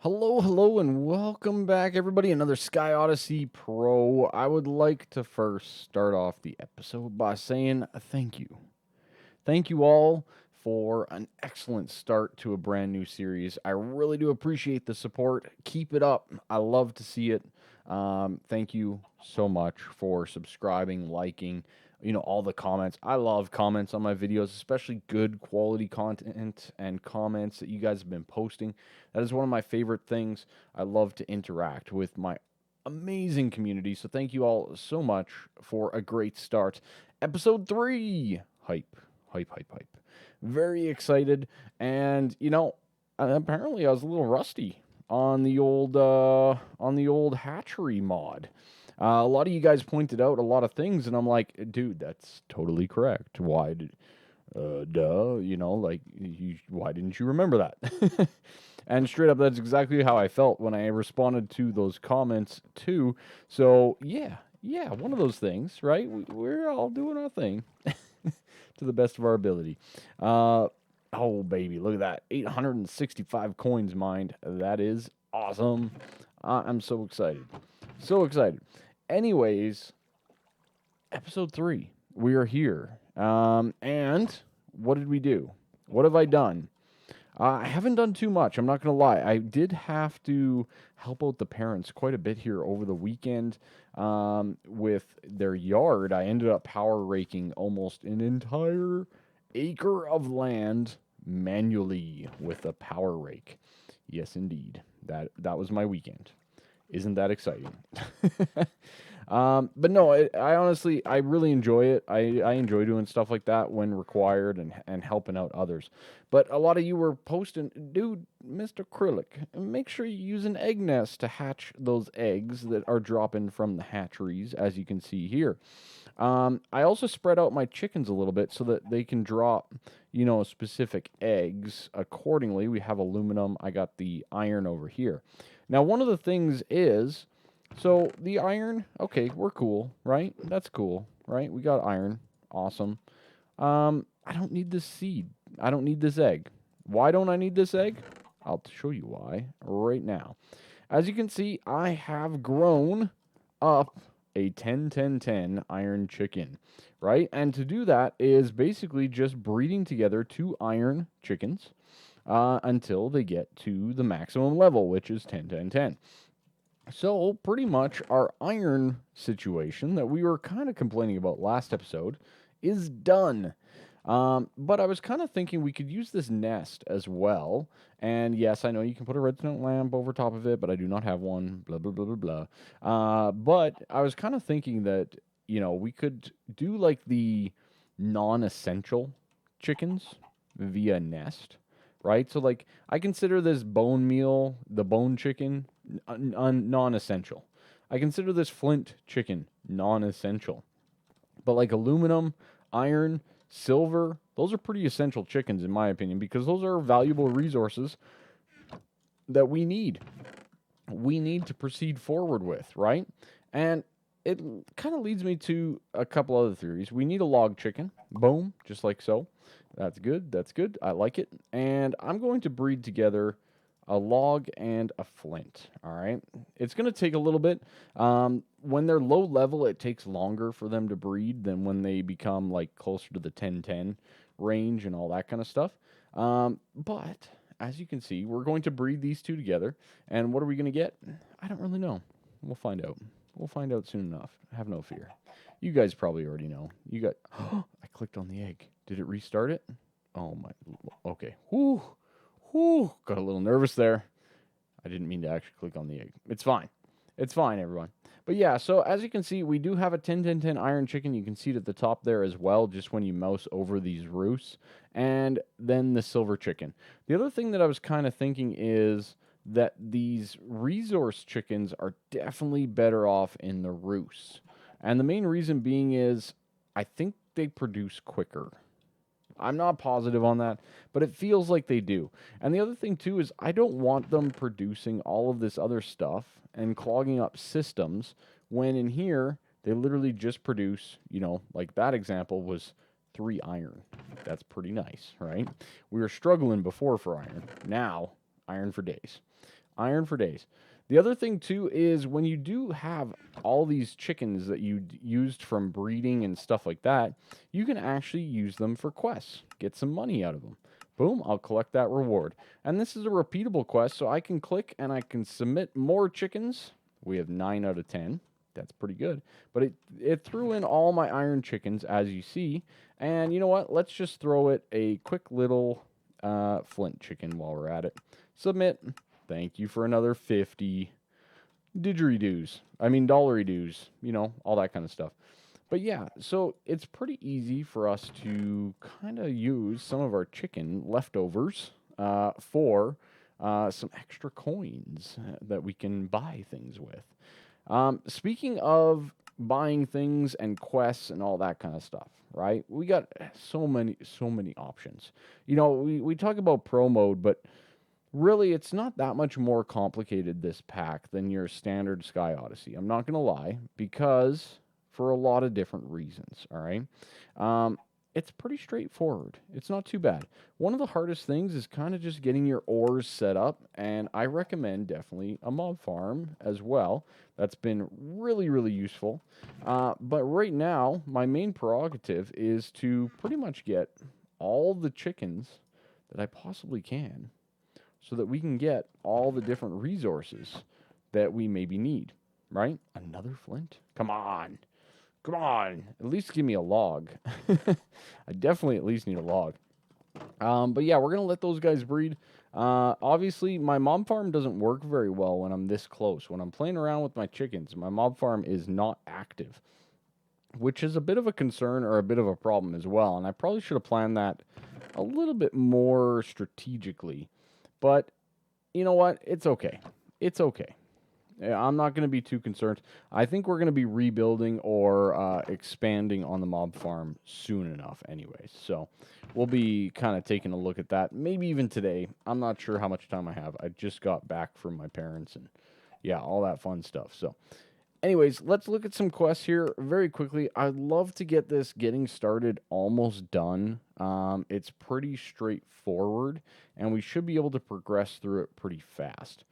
Hello, hello, and welcome back, everybody. Another Sky Odyssey Pro. I would like to first start off the episode by saying thank you. Thank you all for an excellent start to a brand new series. I really do appreciate the support. Keep it up. I love to see it. Thank you so much for subscribing, liking, all the comments. I love comments on my videos, especially good quality content and comments that you guys have been posting. That is one of my favorite things. I love to interact with my amazing community. So thank you all so much for a great start. Episode 3. Hype, hype, hype, hype. Very excited. And, apparently I was a little rusty on the old hatchery mod. A lot of you guys pointed out a lot of things, and I'm like, dude, that's totally correct. Why did, duh, why didn't you remember that? And straight up, that's exactly how I felt when I responded to those comments too. So yeah, one of those things, right? We're all doing our thing to the best of our ability. Oh baby, look at that, 865 coins mined. That is awesome. I'm so excited, so excited. Anyways, episode 3. We are here. And what did we do? What have I done? I haven't done too much. I'm not going to lie. I did have to help out the parents quite a bit here over the weekend with their yard. I ended up power raking almost an entire acre of land manually with a power rake. Yes, indeed. That was my weekend. Isn't that exciting? But no, I honestly, I really enjoy it. I enjoy doing stuff like that when required and helping out others. But a lot of you were posting, dude, Mr. Kryllyk, make sure you use an egg nest to hatch those eggs that are dropping from the hatcheries, as you can see here. I also spread out my chickens a little bit so that they can drop, specific eggs accordingly. We have aluminum. I got the iron over here. Now, one of the things is, so the iron, okay, we're cool, right? That's cool, right? We got iron. Awesome. I don't need this seed. I don't need this egg. Why don't I need this egg? I'll show you why right now. As you can see, I have grown up a 10-10-10 iron chicken, right? And to do that is basically just breeding together 2 iron chickens until they get to the maximum level, which is 10-10-10. So, pretty much our iron situation that we were kind of complaining about last episode is done. But I was kind of thinking we could use this nest as well. And yes, I know you can put a redstone lamp over top of it, but I do not have one. Blah, blah, blah, blah, blah. But I was kind of thinking that, we could do like the non essential chickens via nest, right? So, like, I consider this bone meal, the bone chicken, non-essential. I consider this flint chicken non-essential. But like aluminum, iron, silver, those are pretty essential chickens in my opinion because those are valuable resources that we need. We need to proceed forward with, right? And it kind of leads me to a couple other theories. We need a log chicken. Boom, just like so. That's good. That's good. I like it. And I'm going to breed together a log and a flint. All right. It's going to take a little bit. When they're low level, it takes longer for them to breed than when they become like closer to the 10-10 range and all that kind of stuff. But as you can see, we're going to breed these two together. And what are we going to get? I don't really know. We'll find out. We'll find out soon enough. Have no fear. You guys probably already know. You got. I clicked on the egg. Did it restart it? Oh my. Okay. Whoo. Whew, got a little nervous there. I didn't mean to actually click on the egg. It's fine. It's fine, everyone. But yeah, so as you can see, we do have a 10-10-10 iron chicken. You can see it at the top there as well, just when you mouse over these roosts. And then the silver chicken. The other thing that I was kind of thinking is that these resource chickens are definitely better off in the roosts. And the main reason being is I think they produce quicker. I'm not positive on that, but it feels like they do. And the other thing, too, is I don't want them producing all of this other stuff and clogging up systems when in here they literally just produce, like that example was 3 iron. That's pretty nice, right? We were struggling before for iron. Now, iron for days. Iron for days. The other thing, too, is when you do have all these chickens that you used from breeding and stuff like that, you can actually use them for quests. Get some money out of them. Boom, I'll collect that reward. And this is a repeatable quest, so I can click and I can submit more chickens. We have 9 out of 10. That's pretty good. But it threw in all my iron chickens, as you see. And you know what? Let's just throw it a quick little flint chicken while we're at it. Submit. Thank you for another 50 didgeridoos. I mean, dollary-doos. You know, all that kind of stuff. But yeah, so it's pretty easy for us to kind of use some of our chicken leftovers for some extra coins that we can buy things with. Speaking of buying things and quests and all that kind of stuff, right? We got so many options. You know, we talk about pro mode, but really, it's not that much more complicated, this pack, than your standard Sky Odyssey. I'm not going to lie, because for a lot of different reasons, all right? It's pretty straightforward. It's not too bad. One of the hardest things is kind of just getting your ores set up, and I recommend definitely a mob farm as well. That's been really, really useful. But right now, my main prerogative is to pretty much get all the chickens that I possibly can, so that we can get all the different resources that we maybe need, right? Another flint? Come on. Come on. At least give me a log. I definitely at least need a log. But yeah, we're going to let those guys breed. Obviously, my mob farm doesn't work very well when I'm this close. When I'm playing around with my chickens, my mob farm is not active, which is a bit of a concern or a bit of a problem as well. And I probably should have planned that a little bit more strategically. But you know what? It's okay. It's okay. I'm not going to be too concerned. I think we're going to be rebuilding or expanding on the mob farm soon enough anyways. So we'll be kind of taking a look at that. Maybe even today. I'm not sure how much time I have. I just got back from my parents and yeah, all that fun stuff. So anyways, let's look at some quests here very quickly. I'd love to get this getting started almost done. It's pretty straightforward, and we should be able to progress through it pretty fast.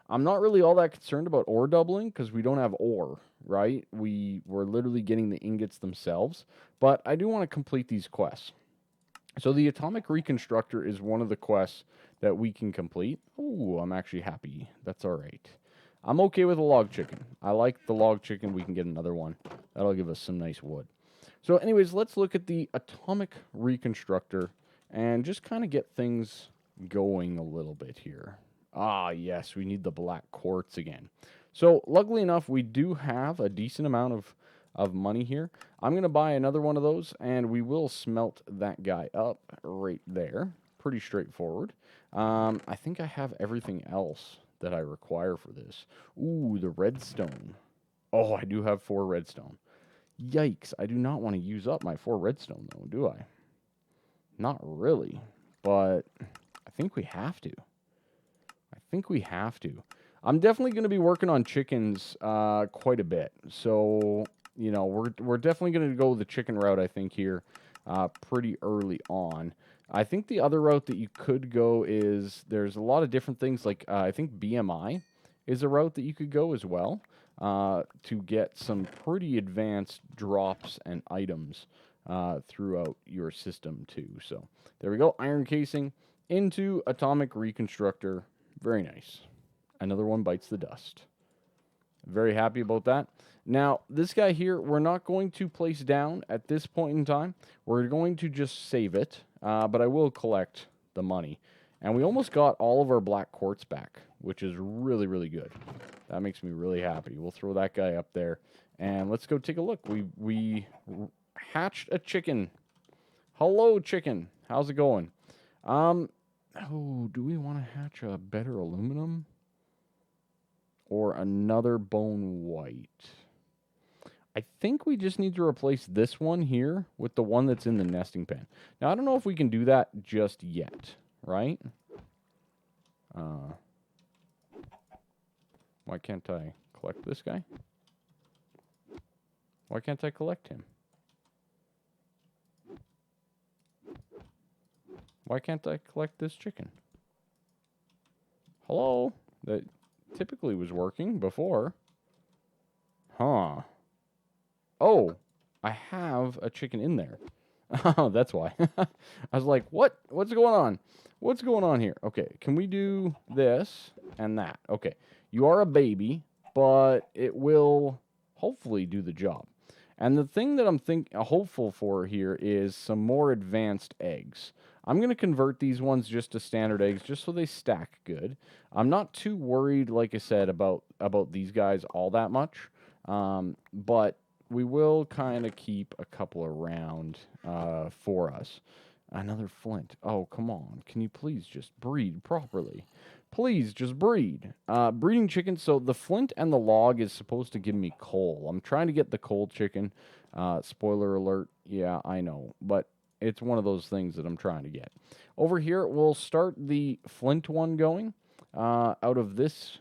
I'm not really all that concerned about ore doubling because we don't have ore, right? We're literally getting the ingots themselves, but I do want to complete these quests. So the Atomic Reconstructor is one of the quests that we can complete. Ooh, I'm actually happy. That's all right. I'm okay with a log chicken. I like the log chicken. We can get another one. That'll give us some nice wood. So anyways, let's look at the Atomic Reconstructor and just kind of get things going a little bit here. Ah, yes, we need the black quartz again. So luckily enough, we do have a decent amount of money here. I'm going to buy another one of those, and we will smelt that guy up right there. Pretty straightforward. I think I have everything else that I require for this. Ooh, the redstone. Oh, I do have 4 redstone. Yikes, I do not want to use up my 4 redstone, though, do I? Not really, but I think we have to. I'm definitely going to be working on chickens quite a bit. So, you know, we're definitely going to go the chicken route, I think, here pretty early on. I think the other route that you could go is there's a lot of different things. Like, I think BMI is a route that you could go as well to get some pretty advanced drops and items throughout your system, too. So, there we go. Iron casing into Atomic Reconstructor. Very nice. Another one bites the dust. Very happy about that. Now, this guy here, we're not going to place down at this point in time. We're going to just save it, but I will collect the money. And we almost got all of our black quartz back, which is really, really good. That makes me really happy. We'll throw that guy up there, and let's go take a look. We hatched a chicken. Hello, chicken. How's it going? Oh, do we want to hatch a better aluminum? Or another bone white? I think we just need to replace this one here with the one that's in the nesting pen. Now, I don't know if we can do that just yet, right? Why can't I collect this guy? Why can't I collect him? Why can't I collect this chicken? Hello? typically was working before. Huh. Oh, I have a chicken in there. Oh, that's why. I was like, what? What's going on? What's going on here? Okay, can we do this and that? Okay, you are a baby, but it will hopefully do the job. And the thing that I'm hopeful for here is some more advanced eggs. I'm going to convert these ones just to standard eggs just so they stack good. I'm not too worried, like I said, about these guys all that much. But we will kind of keep a couple around for us. Another flint. Oh, come on. Can you please just breed properly? Please just breed. Breeding chickens. So the flint and the log is supposed to give me coal. I'm trying to get the coal chicken. Spoiler alert. Yeah, I know. But it's one of those things that I'm trying to get. Over here, we'll start the flint one going out of this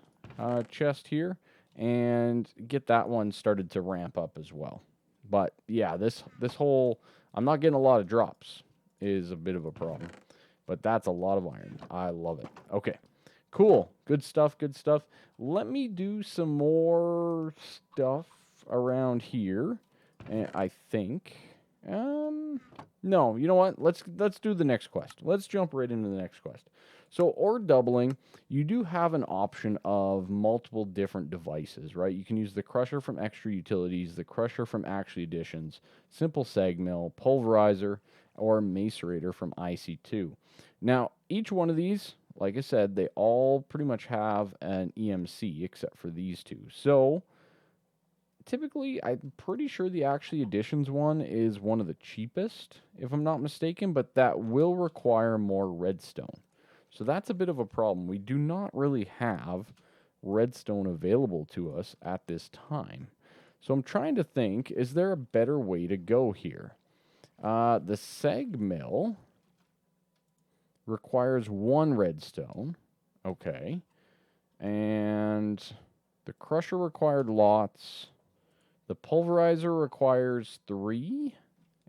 chest here. And get that one started to ramp up as well. But yeah, this whole, I'm not getting a lot of drops is a bit of a problem. But that's a lot of iron. I love it. Okay, cool. Good stuff, good stuff. Let me do some more stuff around here. And I think, no, you know what? Let's do the next quest. Let's jump right into the next quest. So ore doubling, you do have an option of multiple different devices, right? You can use the crusher from extra utilities, the crusher from actually additions, simple sag mill, pulverizer, or macerator from IC2. Now, each one of these, like I said, they all pretty much have an EMC except for these two. So typically, I'm pretty sure the actually additions one is one of the cheapest, if I'm not mistaken, but that will require more redstone. So that's a bit of a problem. We do not really have redstone available to us at this time. So I'm trying to think, is there a better way to go here? The sag mill requires 1 redstone. Okay. And the crusher required lots. The pulverizer requires 3,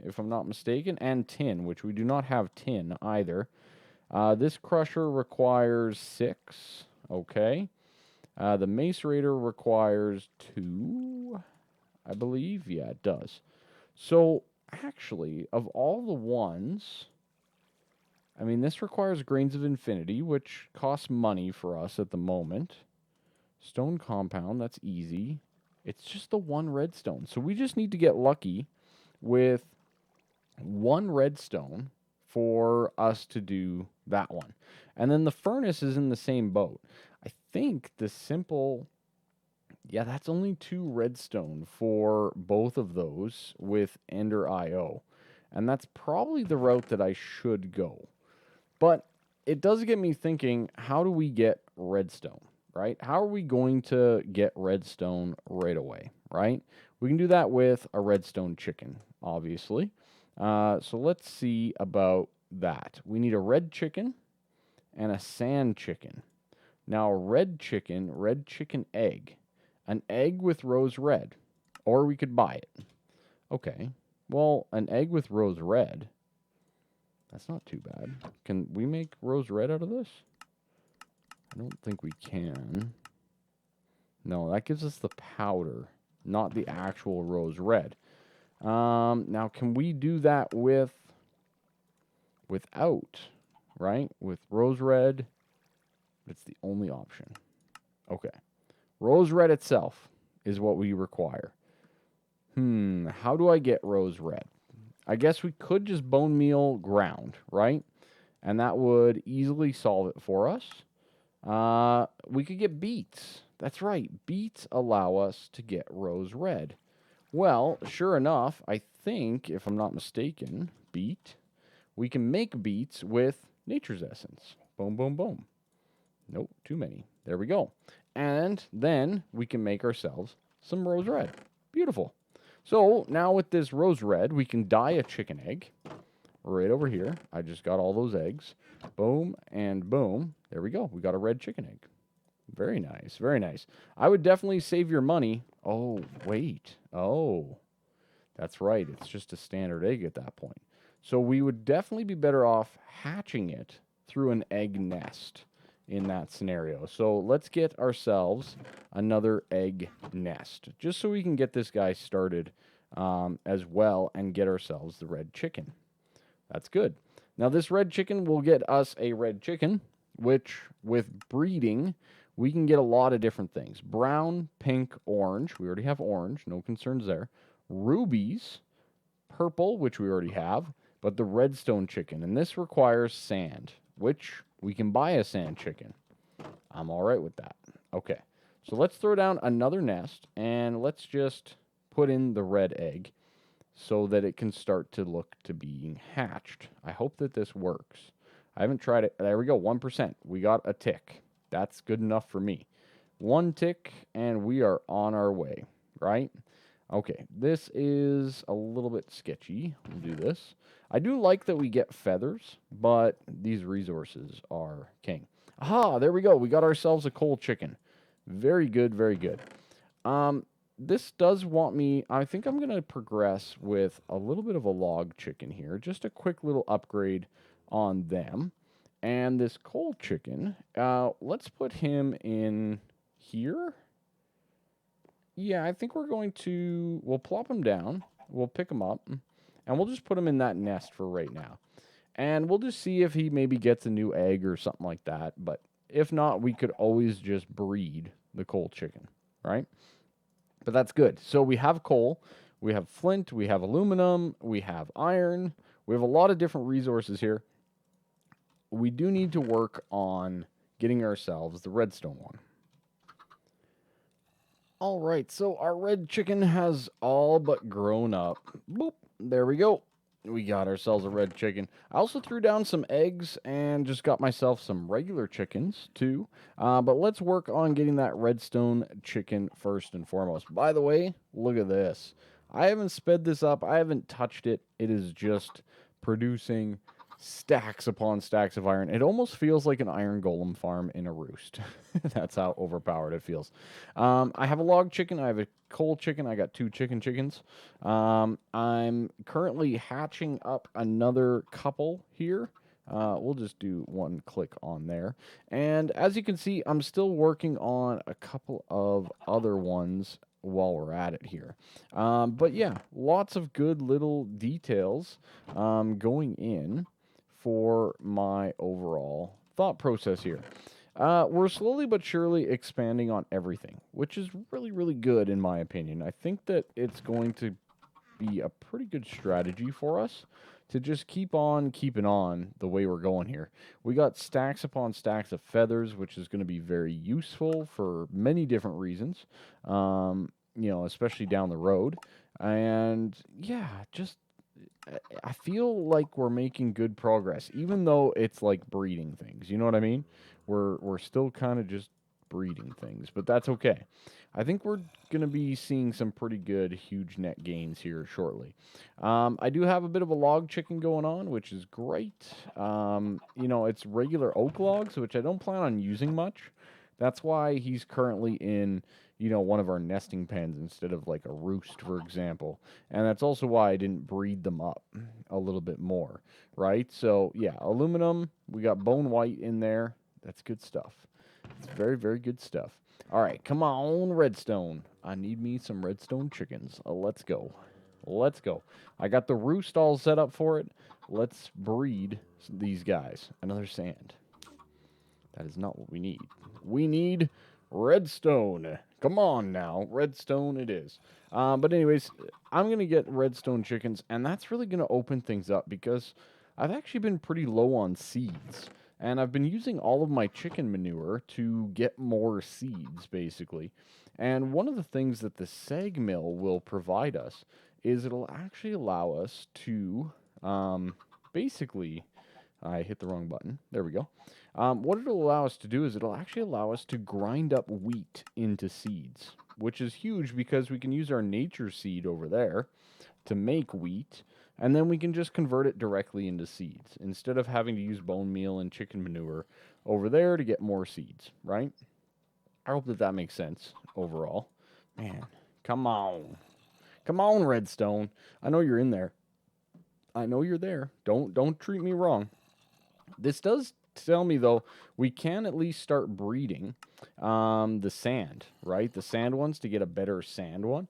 if I'm not mistaken, and tin, which we do not have tin either. This crusher requires 6. Okay. The macerator requires 2, I believe. Yeah, it does. So, actually, of all the ones, I mean, this requires grains of infinity, which costs money for us at the moment. Stone compound, that's easy. It's just the 1 redstone. So we just need to get lucky with 1 redstone for us to do that one. And then the furnace is in the same boat. I think the simple, yeah, that's only 2 redstone for both of those with Ender IO. And that's probably the route that I should go. But it does get me thinking, how do we get redstone, right? How are we going to get redstone right away, right? We can do that with a redstone chicken, obviously. So let's see about that. We need a red chicken and a sand chicken. Now, a red chicken egg. An egg with rose red. Or we could buy it. Okay. Well, an egg with rose red. That's not too bad. Can we make rose red out of this? I don't think we can. No, that gives us the powder, not the actual rose red. Now, can we do that without, right? With rose red, it's the only option. Okay. Rose red itself is what we require. How do I get rose red? I guess we could just bone meal ground, right? And that would easily solve it for us. We could get beets. That's right. Beets allow us to get rose red. Well, sure enough, I think, if I'm not mistaken, we can make beets with nature's essence. Boom, boom, boom. Nope, too many. There we go. And then we can make ourselves some rose red. Beautiful. So now with this rose red, we can dye a chicken egg right over here. I just got all those eggs. Boom and boom. There we go. We got a red chicken egg. Very nice. Very nice. I would definitely save your money. Oh, wait. Oh, that's right. It's just a standard egg at that point. So we would definitely be better off hatching it through an egg nest. in that scenario. So let's get ourselves another egg nest, just so we can get this guy started as well and get ourselves the red chicken. That's good. Now this red chicken will get us a red chicken, which with breeding, we can get a lot of different things. Brown, pink, orange. We already have orange. No concerns there. Rubies, purple, which we already have, but the redstone chicken. And this requires sand, which we can buy a sand chicken. I'm all right with that. Okay, so let's throw down another nest, and let's just put in the red egg so that it can start to look to being hatched. I hope that this works. I haven't tried it. There we go, 1%. We got a tick. That's good enough for me. One tick, and we are on our way, right? Okay, this is a little bit sketchy. We'll do this. I do like that we get feathers, but these resources are king. Aha, there we go. We got ourselves a coal chicken. Very good, very good. This does want me, I think I'm going to progress with a little bit of a log chicken here. Just a quick little upgrade on them. And this coal chicken, let's put him in here. Yeah, I think we're going to, we'll plop him down, we'll pick him up, and we'll just put him in that nest for right now. And we'll just see if he maybe gets a new egg or something like that. But if not, we could always just breed the coal chicken, right? But that's good. So we have coal, we have flint, we have aluminum, we have iron. We have a lot of different resources here. We do need to work on getting ourselves the redstone one. All right, so our red chicken has all but grown up. Boop, there we go. We got ourselves a red chicken. I also threw down some eggs and just got myself some regular chickens too. But let's work on getting that redstone chicken first and foremost. By the way, look at this. I haven't sped this up. I haven't touched it. It is just producing stacks upon stacks of iron. It almost feels like an iron golem farm in a roost. That's how overpowered it feels. I have a log chicken. I have a coal chicken. I got two chickens. I'm currently hatching up another couple here. We'll just do one click on there. And as you can see, I'm still working on a couple of other ones while we're at it here. But yeah, lots of good little details going in for my overall thought process here. We're slowly but surely expanding on everything, which is really, really good in my opinion. I think that it's going to be a pretty good strategy for us to just keep on keeping on the way we're going here. We got stacks upon stacks of feathers, which is going to be very useful for many different reasons, especially down the road. And yeah, just I feel like we're making good progress, even though it's like breeding things. You know what I mean? We're still kind of just breeding things, but that's okay. I think we're gonna be seeing some pretty good, huge net gains here shortly. I do have a bit of a log chicken going on, which is great. It's regular oak logs, which I don't plan on using much. That's why he's currently in, one of our nesting pens instead of like a roost, for example. And that's also why I didn't breed them up a little bit more, right? So, yeah, aluminum, we got bone white in there. That's good stuff. It's very, very good stuff. All right, come on, redstone. I need me some redstone chickens. Let's go. Let's go. I got the roost all set up for it. Let's breed these guys. Another sand. That is not what we need. We need redstone. Come on now. Redstone it is. But anyways, I'm going to get redstone chickens, and that's really going to open things up because I've actually been pretty low on seeds. And I've been using all of my chicken manure to get more seeds, basically. And one of the things that the sag mill will provide us is it'll actually allow us to basically... I hit the wrong button. There we go. What it'll allow us to do is it'll actually allow us to grind up wheat into seeds, which is huge because we can use our nature seed over there to make wheat, and then we can just convert it directly into seeds instead of having to use bone meal and chicken manure over there to get more seeds, right? I hope that that makes sense overall. Man, come on. Come on, Redstone. I know you're in there. I know you're there. Don't treat me wrong. This does tell me, though, we can at least start breeding the sand, right? The sand ones to get a better sand one.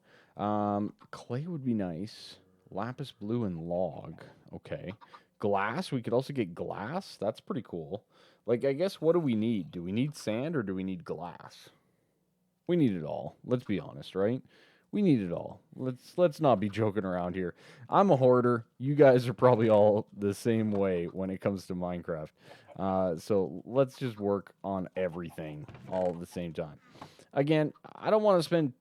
Clay would be nice. Lapis blue and log. Okay. Glass. We could also get glass. That's pretty cool. Like, I guess, what do we need? Do we need sand or do we need glass? We need it all. Let's be honest, right? We need it all. Let's not be joking around here. I'm a hoarder. You guys are probably all the same way when it comes to Minecraft. So let's just work on everything all at the same time. Again, I don't want to spend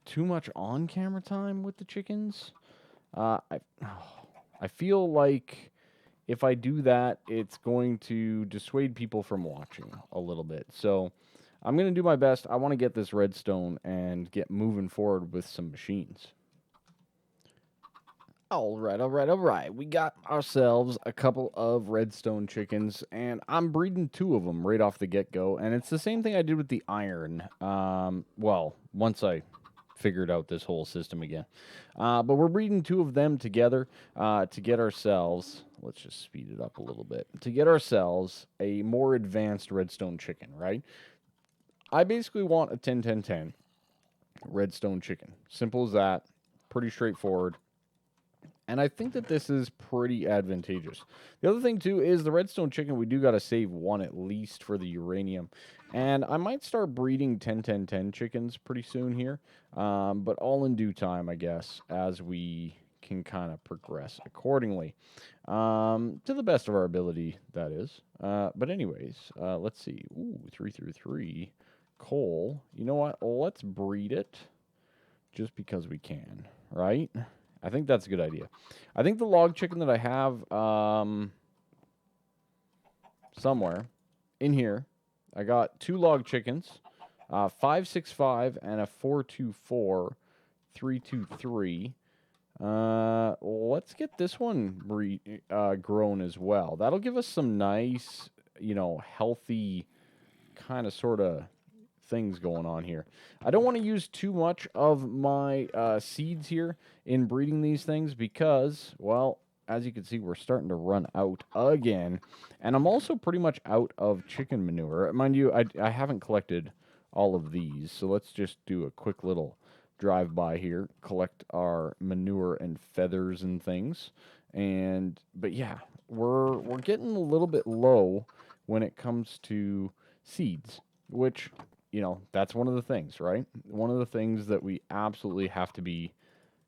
too much on-camera time with the chickens. I feel like if I do that, it's going to dissuade people from watching a little bit. So I'm going to do my best. I want to get this redstone and get moving forward with some machines. All right. We got ourselves a couple of redstone chickens, and I'm breeding 2 of them right off the get-go, and it's the same thing I did with the iron. Well, once I figured out this whole system again. But we're breeding 2 of them together to get ourselves, let's just speed it up a little bit, to get ourselves a more advanced redstone chicken, right? I basically want a 10-10-10 redstone chicken. Simple as that. Pretty straightforward. And I think that this is pretty advantageous. The other thing, too, is the redstone chicken, we do got to save 1 at least for the uranium. And I might start breeding 10-10-10 chickens pretty soon here. But all in due time, I guess, as we can kind of progress accordingly. To the best of our ability, that is. But anyways, let's see. Ooh, 3 through 3. Coal. You know what? Let's breed it just because we can, right? I think that's a good idea. I think the log chicken that I have somewhere in here, I got 2 log chickens, 565 and a 424, 323. Let's get this one grown as well. That'll give us some nice, healthy kind of sort of things going on here. I don't want to use too much of my seeds here in breeding these things because, well, as you can see, we're starting to run out again. And I'm also pretty much out of chicken manure. Mind you, I haven't collected all of these, so let's just do a quick little drive-by here, collect our manure and feathers and things. But yeah, we're getting a little bit low when it comes to seeds, which, that's one of the things, right? One of the things that we absolutely have to be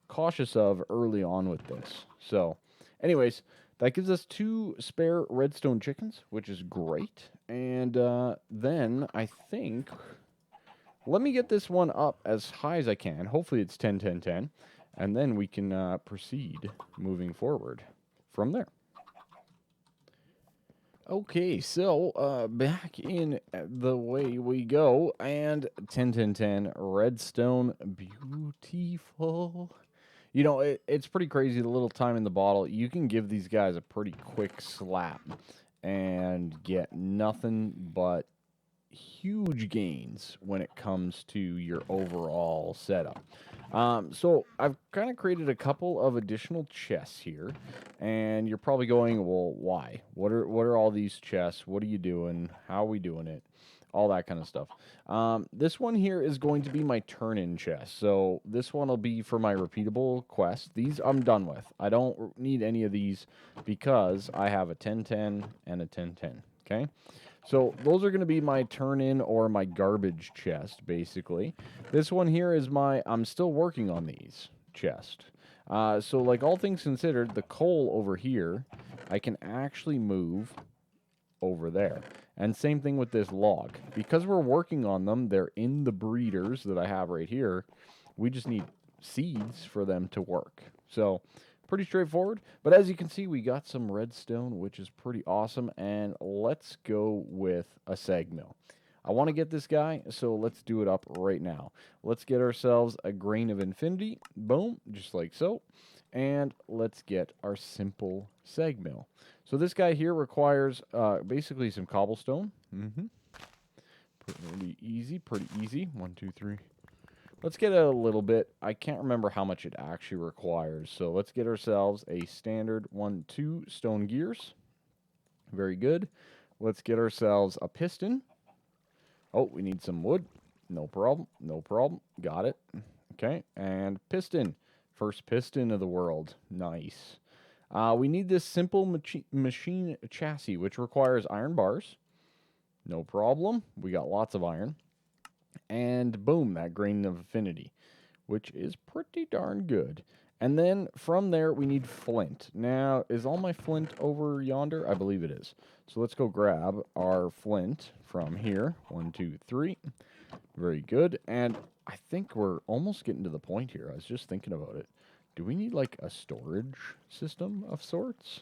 cautious of early on with this. So, anyways, that gives us 2 spare redstone chickens, which is great. And then I think, let me get this one up as high as I can. Hopefully it's 10-10-10. And then we can proceed moving forward from there. Okay, so back in the way we go, and 10-10-10 redstone, beautiful. It's pretty crazy, the little time in the bottle. You can give these guys a pretty quick slap and get nothing but huge gains when it comes to your overall setup. So I've kind of created a couple of additional chests here, and you're probably going, well, why? What are all these chests? What are you doing? How are we doing it? All that kind of stuff. This one here is going to be my turn-in chest. So this one will be for my repeatable quest. These I'm done with. I don't need any of these because I have a 10-10 and a 10-10. Okay? So those are going to be my turn-in or my garbage chest, basically. This one here is I'm still working on these chest. So like all things considered, the coal over here, I can actually move over there. And same thing with this log. Because we're working on them, they're in the breeders that I have right here. We just need seeds for them to work. So pretty straightforward, but as you can see, we got some redstone, which is pretty awesome, and let's go with a sag mill. I want to get this guy, so let's do it up right now. Let's get ourselves a grain of infinity, boom, just like so, and let's get our simple sag mill. So this guy here requires basically some cobblestone. Pretty easy. 1, 2, 3. Let's get a little bit. I can't remember how much it actually requires. So let's get ourselves a standard 1, 2 stone gears. Very good. let's get ourselves a piston. Oh, we need some wood. No problem. No problem. Got it. Okay, and piston. First piston of the world. Nice. We need this simple machine chassis, which requires iron bars. No problem. We got lots of iron. And boom, that grain of affinity, which is pretty darn good. And then from there, we need flint. Now, is all my flint over yonder? I believe it is. So let's go grab our flint from here. 1, 2, 3. Very good. And I think we're almost getting to the point here. I was just thinking about it. Do we need like a storage system of sorts?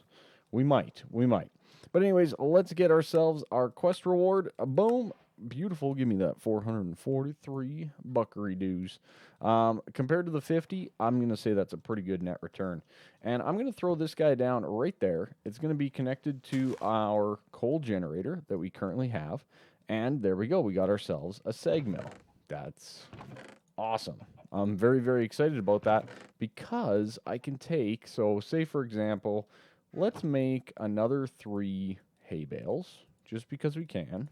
We might. We might. But anyways, let's get ourselves our quest reward. Boom. Beautiful. Give me that 443 buckery dues. Compared to the 50, I'm going to say that's a pretty good net return. And I'm going to throw this guy down right there. It's going to be connected to our coal generator that we currently have. And there we go. We got ourselves a seg mill. That's awesome. I'm very, very excited about that because I can take, so say for example, let's make another 3 hay bales just because we can.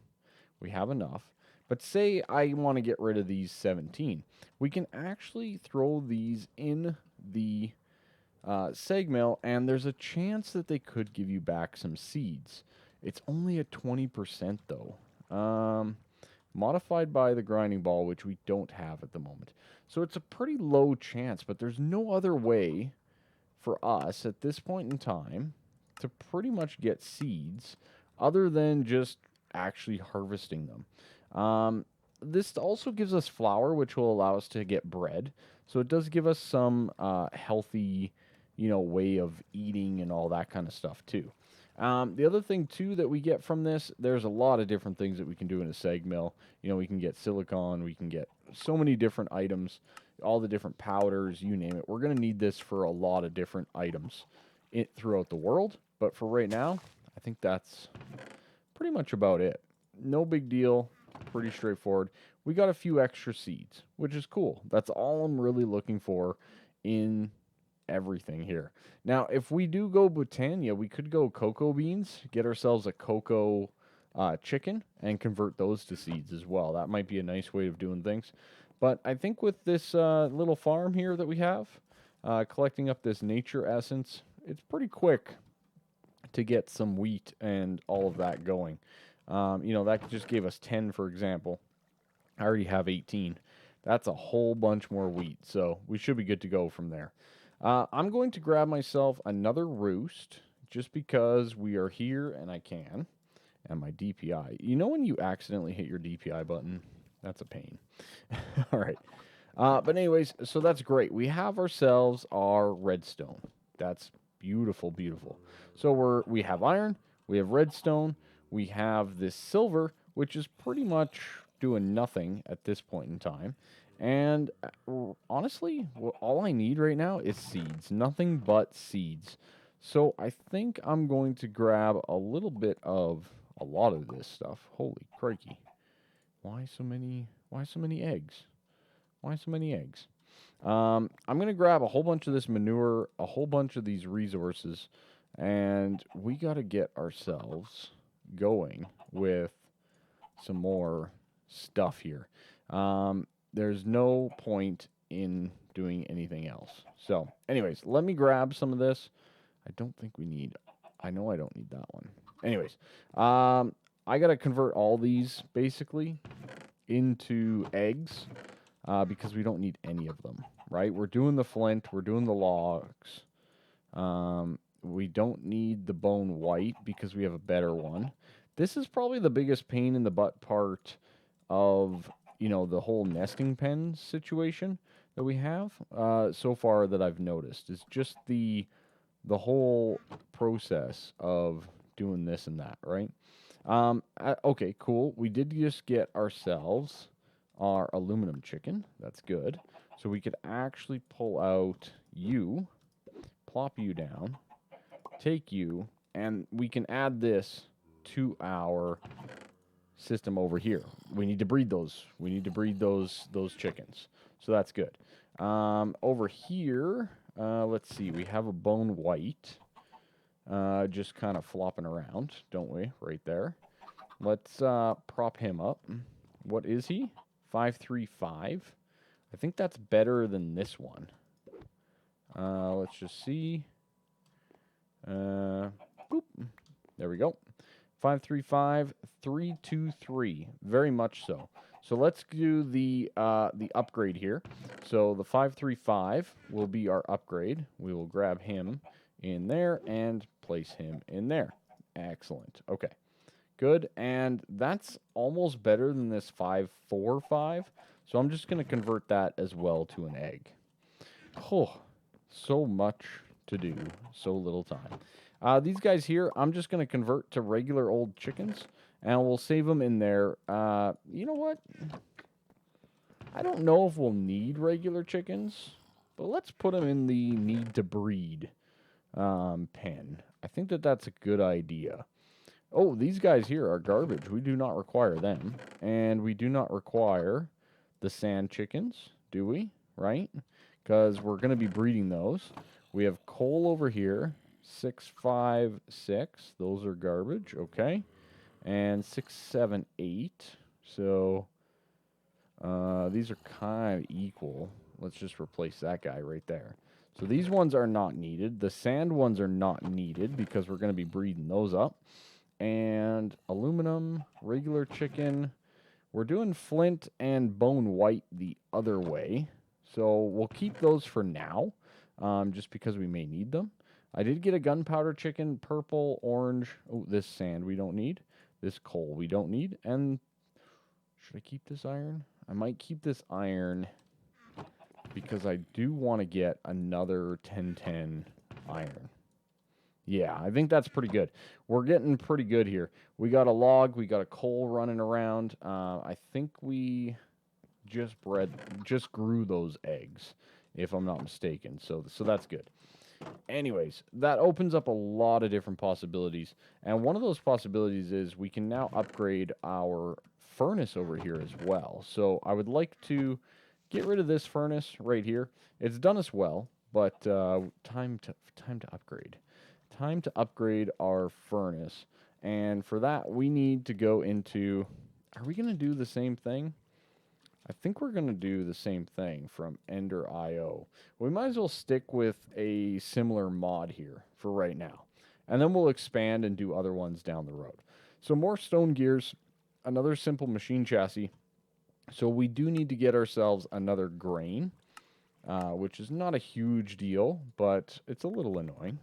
We have enough. But say I want to get rid of these 17. We can actually throw these in the seg mill, and there's a chance that they could give you back some seeds. It's only at 20% though. Modified by the grinding ball, which we don't have at the moment. So it's a pretty low chance, but there's no other way for us at this point in time to pretty much get seeds other than just actually harvesting them. This also gives us flour, which will allow us to get bread. So it does give us some healthy, way of eating and all that kind of stuff too. The other thing too that we get from this, there's a lot of different things that we can do in a seg mill. We can get silicon, we can get so many different items, all the different powders, you name it. We're going to need this for a lot of different items throughout the world. But for right now, I think that's pretty much about it. No big deal. Pretty straightforward. We got a few extra seeds, which is cool. That's all I'm really looking for in everything here. Now, if we do go Botania, we could go cocoa beans, get ourselves a cocoa chicken, and convert those to seeds as well. That might be a nice way of doing things. But I think with this little farm here that we have, collecting up this nature essence, it's pretty quick to get some wheat and all of that going. That just gave us 10, for example. I already have 18. That's a whole bunch more wheat, so we should be good to go from there. I'm going to grab myself another roost, just because we are here and I can. And my DPI. You know when you accidentally hit your DPI button? That's a pain. All right. But anyways, so that's great. We have ourselves our redstone. That's beautiful, beautiful. So we have iron, we have redstone, we have this silver, which is pretty much doing nothing at this point in time. And honestly, all I need right now is seeds. Nothing but seeds. So I think I'm going to grab a little bit of a lot of this stuff. Holy crikey. Why so many eggs? Why so many eggs? I'm going to grab a whole bunch of this manure, a whole bunch of these resources, and we got to get ourselves going with some more stuff here. There's no point in doing anything else. So, anyways, let me grab some of this. I don't think we need... I know I don't need that one. Anyways, I got to convert all these, basically, into eggs, because we don't need any of them, right? We're doing the flint. We're doing the logs. We don't need the bone white because we have a better one. This is probably the biggest pain in the butt part of, the whole nesting pen situation that we have so far that I've noticed. Is just the whole process of doing this and that, right? Okay, cool. We did just get ourselves our aluminum chicken. That's good. So we could actually pull out you, plop you down, take you, and we can add this to our system over here. We need to breed those. We need to breed those chickens. So that's good. Over here, let's see. We have a bone white, just kind of flopping around, don't we? Right there. Let's prop him up. What is he? 535. I think that's better than this one. Let's just see. Boop. There we go. 535, 323. Very much so. So let's do the upgrade here. So the 535 will be our upgrade. We will grab him in there and place him in there. Excellent. Okay. Good. And that's almost better than this 545. So I'm just going to convert that as well to an egg. Oh, so much to do. So little time. These guys here, I'm just going to convert to regular old chickens. And we'll save them in there. You know what? I don't know if we'll need regular chickens. But let's put them in the need to breed pen. I think that that's a good idea. Oh, these guys here are garbage. We do not require them. And we do not require the sand chickens, do we? Right? Because we're going to be breeding those. We have coal over here. 656. Those are garbage. Okay. And 678. So these are kind of equal. Let's just replace that guy right there. So these ones are not needed. The sand ones are not needed because we're going to be breeding those up. And aluminum, regular chicken. We're doing flint and bone white the other way. So we'll keep those for now, just because we may need them. I did get a gunpowder chicken, purple, orange. Oh, this sand we don't need. This coal we don't need. And should I keep this iron? I might keep this iron because I do want to get another 1010 iron. Yeah, I think that's pretty good. We're getting pretty good here. We got a log. We got a coal running around. I think we just grew those eggs, if I'm not mistaken. So that's good. Anyways, that opens up a lot of different possibilities. And one of those possibilities is we can now upgrade our furnace over here as well. So I would like to get rid of this furnace right here. It's done us well, but time to upgrade. Time to upgrade our furnace. And for that, we need to go into... Are we going to do the same thing? I think we're going to do the same thing from Ender.io. We might as well stick with a similar mod here for right now. And then we'll expand and do other ones down the road. So more stone gears, another simple machine chassis. So we do need to get ourselves another grain, which is not a huge deal, but it's a little annoying.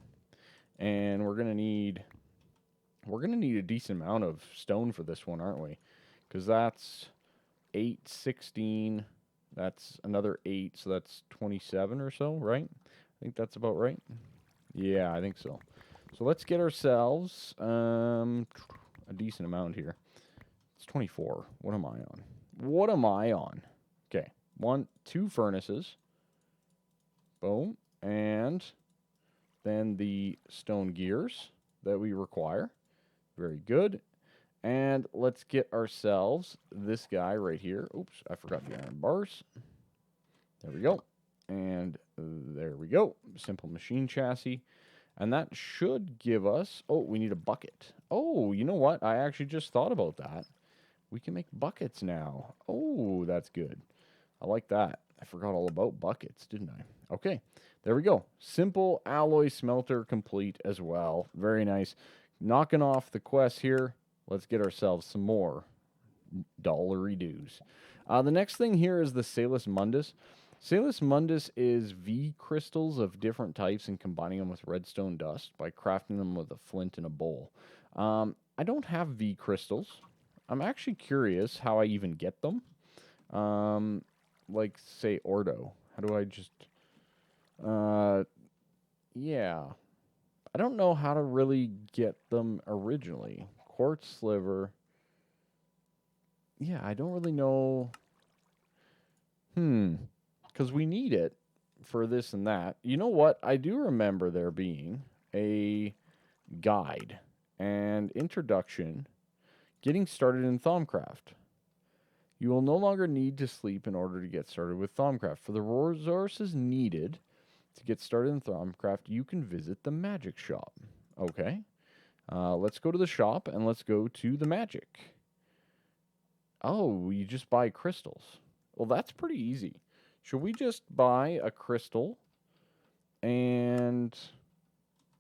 And we're gonna need a decent amount of stone for this one, aren't we? Because that's 8, 16. That's another 8, so that's 27 or so, right? I think that's about right. Yeah, I think so. So let's get ourselves a decent amount here. It's 24. What am I on? What am I on? Okay, 2 furnaces. Boom, and then the stone gears that we require. Very good. And let's get ourselves this guy right here. Oops, I forgot the iron bars. There we go. And there we go. Simple machine chassis. And that should give us... Oh, we need a bucket. Oh, you know what? I actually just thought about that. We can make buckets now. Oh, that's good. I like that. I forgot all about buckets, didn't I? Okay, there we go. Simple alloy smelter complete as well. Very nice. Knocking off the quest here. Let's get ourselves some more dollary dues. The next thing here is the Salus Mundus. Salus Mundus is V crystals of different types and combining them with redstone dust by crafting them with a flint and a bowl. I don't have V crystals. I'm actually curious how I even get them. Like, say, Ordo. How do I just... yeah. I don't know how to really get them originally. Quartz sliver. Yeah, I don't really know. Because we need it for this and that. You know what? I do remember there being a guide and introduction getting started in Thaumcraft. You will no longer need to sleep in order to get started with Thaumcraft. For the resources needed to get started in Thaumcraft, you can visit the magic shop. Okay. Let's go to the shop and let's go to the magic. Oh, you just buy crystals. Well, that's pretty easy. Should we just buy a crystal and...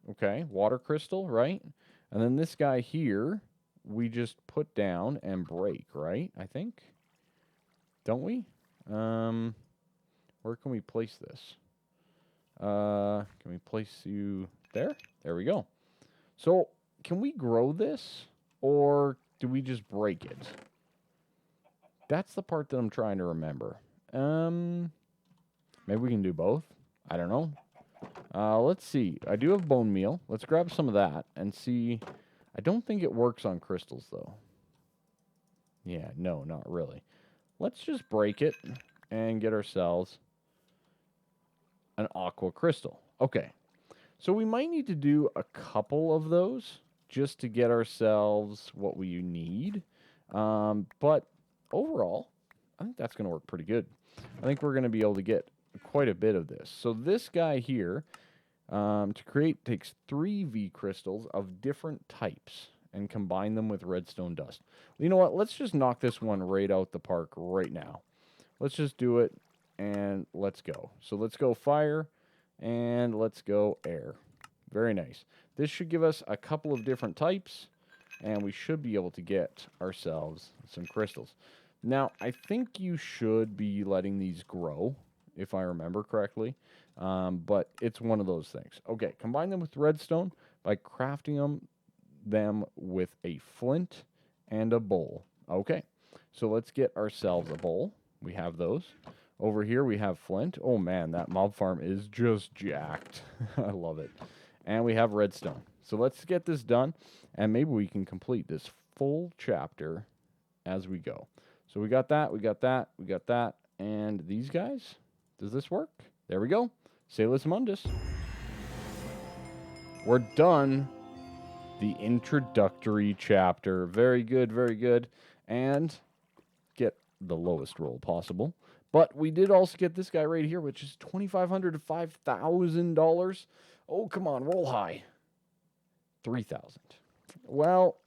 Okay, water crystal, right? And then this guy here, we just put down and break, right? I think. Don't we? Where can we place this? Can we place you there? There we go. So, can we grow this? Or do we just break it? That's the part that I'm trying to remember. Maybe we can do both. I don't know. Let's see. I do have bone meal. Let's grab some of that and see. I don't think it works on crystals, though. Yeah, no, not really. Let's just break it and get ourselves an Aqua Crystal. Okay. So we might need to do a couple of those just to get ourselves what we need. But overall, I think that's going to work pretty good. I think we're going to be able to get quite a bit of this. So this guy here, to create, takes 3 V crystals of different types and combine them with redstone dust. You know what? Let's just knock this one right out the park right now. Let's just do it, and let's go. So let's go fire, and let's go air. Very nice. This should give us a couple of different types, and we should be able to get ourselves some crystals. Now, I think you should be letting these grow, if I remember correctly, but it's one of those things. Okay, combine them with redstone by crafting them with a flint and a bowl. Okay, so let's get ourselves a bowl. We have those. Over here we have flint. Oh man, that mob farm is just jacked. I love it. And we have redstone. So let's get this done, and maybe we can complete this full chapter as we go. So we got that, we got that, we got that, and these guys. Does this work? There we go. Salus Mundus. We're done. The introductory chapter. Very good, very good. And get the lowest roll possible. But we did also get this guy right here, which is $2,500 to $5,000. Oh, come on, roll high. 3,000. Well,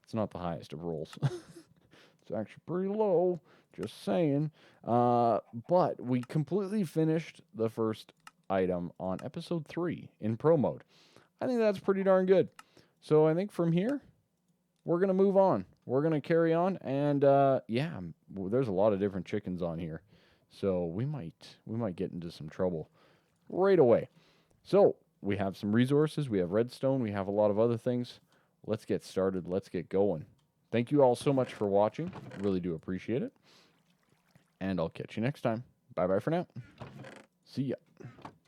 it's not the highest of rolls. It's actually pretty low. Just saying. But we completely finished the first item on episode 3 in pro mode. I think that's pretty darn good. So I think from here, we're going to move on. We're going to carry on. And yeah, there's a lot of different chickens on here. So we might get into some trouble right away. So we have some resources. We have redstone. We have a lot of other things. Let's get started. Let's get going. Thank you all so much for watching. I really do appreciate it. And I'll catch you next time. Bye-bye for now. See ya.